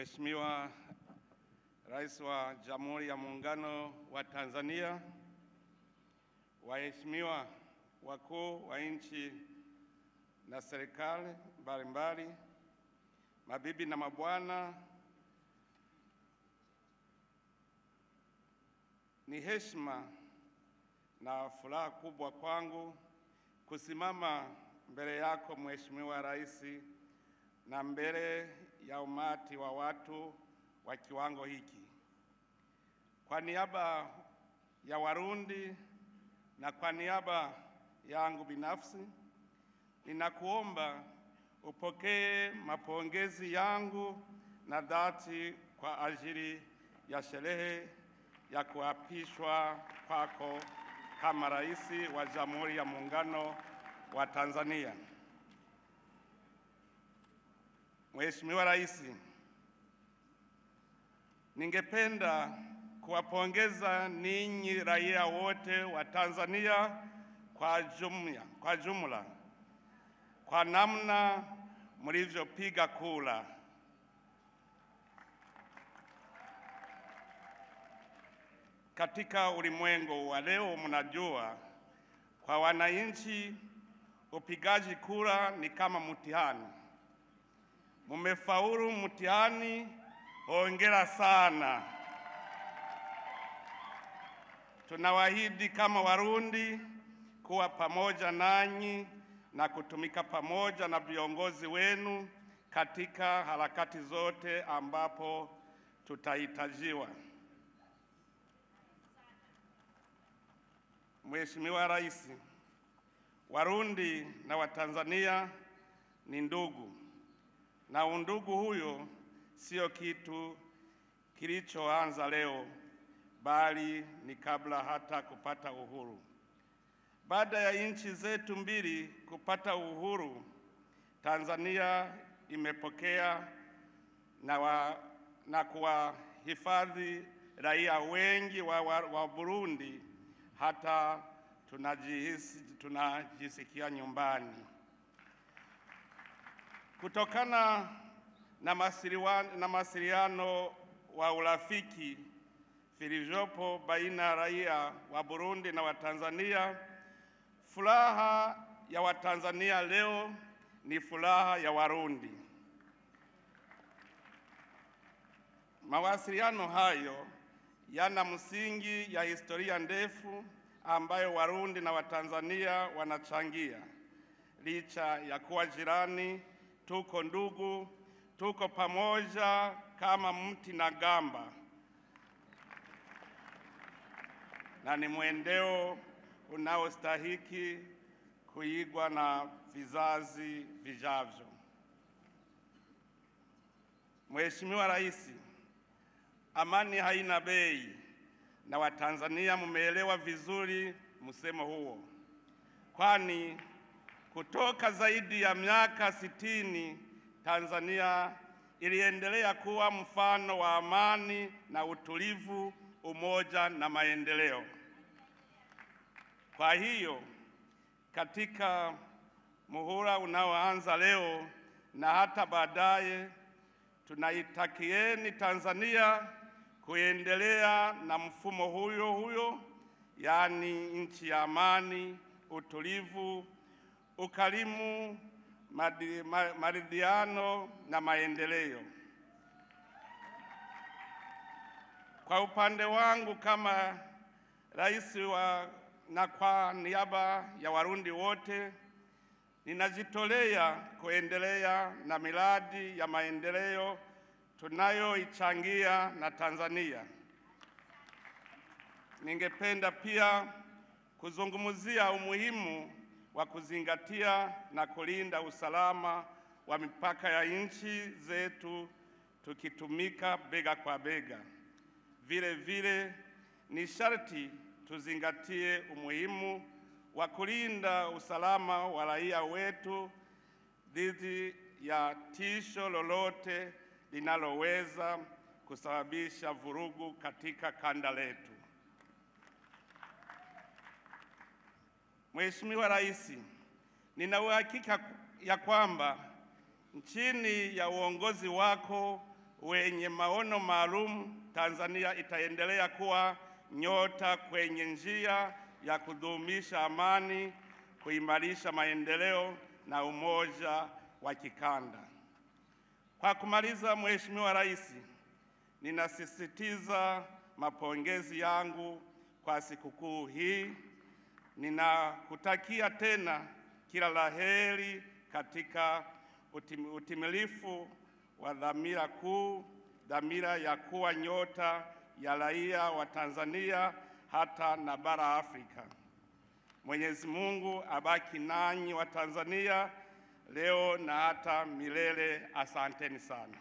Mheshimiwa Rais wa Jamhuri ya Muungano wa Tanzania, waheshimiwa wakuu wa nchi na serikali mbalimbali, mabibi na mabwana, ni heshima na furaha kubwa kwangu kusimama mbele yako Mheshimiwa Rais na mbele ya umati wa watu wa kiwango hiki. Kwa niaba ya Warundi na kwa niaba yangu binafsi, ninakuomba upokee mapongezi yangu na dhati kwa ajili ya sherehe ya kuapishwa kwako kama Rais wa Jamhuri ya Muungano wa Tanzania. Mheshimiwa Rais, ningependa kuwapongeza ninyi raia wote wa Tanzania kwa jumla kwa namna mlivyopiga kura. Katika ulimwengu wa leo, mnajua kwa wananchi upigaji kura ni kama mtihani. Mmefaulu mtihani, hongera sana. Tunawaahidi kama Warundi kuwa pamoja nanyi na kutumika pamoja na viongozi wenu katika harakati zote ambapo tutahitajiwa. Mheshimiwa Rais, Warundi na Watanzania ni ndugu, na undugu huyo sio kitu kilichoanza leo, bali ni kabla hata kupata uhuru. Baada ya nchi zetu mbili kupata uhuru, Tanzania imepokea na kuwahifadhi raia wengi wa Burundi, hata tunajisikia nyumbani. Kutokana na mawasiliano wa urafiki vilivyopo baina ya raia wa Burundi na Watanzania, furaha ya Watanzania leo ni furaha ya Warundi. Mawasiliano hayo yana msingi ya historia ndefu ambayo Warundi na Watanzania wanachangia. Licha ya kuwa jirani, tuko ndugu, tuko pamoja kama mti na gamba, na ni mwendeo unaostahiki kuigwa na vizazi vijavyo. Mheshimiwa Rais, amani haina bei, na Watanzania mmeelewa vizuri msemo huo, kwani kutoka zaidi ya miaka 60 Tanzania iliendelea kuwa mfano wa amani na utulivu, umoja na maendeleo. Kwa hiyo, katika muhula unaoanza leo na hata baadaye, tunaitakieni Tanzania kuendelea na mfumo huyo, yaani nchi ya amani, utulivu, ukarimu, maridhiano na maendeleo. Kwa upande wangu kama Rais na kwa niaba ya Warundi wote, ninajitolea kuendelea na miradi ya maendeleo tunayoichangia na Tanzania. Ningependa pia kuzungumzia umuhimu wa kuzingatia na kulinda usalama wa mipaka ya nchi zetu, tukitumika bega kwa bega. Vile vile ni sharti tuzingatie umuhimu wa kulinda usalama wa raia wetu dhidi ya tisho lolote linaloweza kusababisha vurugu katika kanda letu. Mheshimiwa Rais, nina uhakika ya kwamba chini ya uongozi wako wenye maono maalum, Tanzania itaendelea kuwa nyota kwenye njia ya kudumisha amani, kuimarisha maendeleo na umoja wa kikanda. Kwa kumaliza, Mheshimiwa Rais, ninasisitiza mapongezi yangu kwa sikukuu hii. Ninakutakia tena kila laheri katika utimilifu wa dhamira kuu, dhamira ya kuwa nyota ya raia wa Tanzania hata na bara Afrika. Mwenyezi Mungu abaki nanyi wa Tanzania leo na hata milele. Asanteni sana.